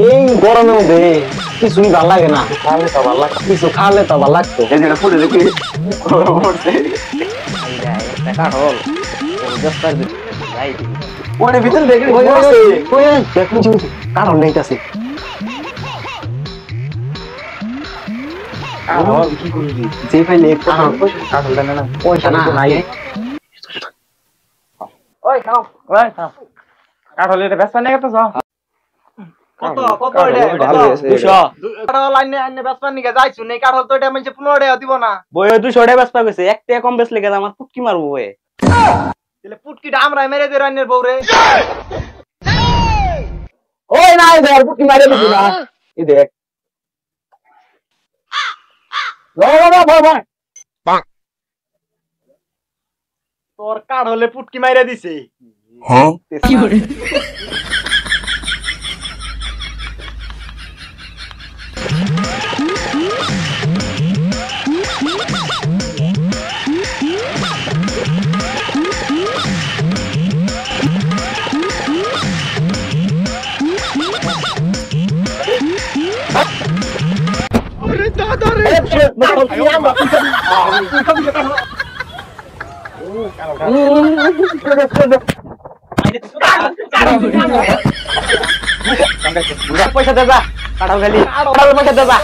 এই গরমের মধ্যে কিছুই ভালো লাগে না, খালে তো ভালো লাগতো, কিছু খালে তো ভালো লাগতো। এই যেটা ফুটে দেখি পড়ছে একটা কাঠল ওরে ভিতরে দেখি দেখুন কাঠল নেইতাছে। কি করবি যে পাইলে কাঠল দেন না, পয়সা না নাই। ওই খাও ওই খাও কাঠল এটা বেচা নিয়ে গেছো কত কত এটা ভালো আছে 200 কাঠল আইনে বেচা নিয়ে যাইছু নেই কাঠল তো এটা মানে 15 টাকা দিব না বই 200 টাকা বেচা কইছে এক টাকা কম বেচলে গেল আমার পুটকি মারবো বই তাহলে পুটকিটা আমরা মেরে দে রান্নের বউরে ওই না ধর পুটকি মারে দিবি না এই দেখ বাবা বাবা পাক তোর কাঠলে পুটকি মাইরা দিছে হ্যাঁ কি করে पैसा दे जा काढाव खाली पैसा दे जा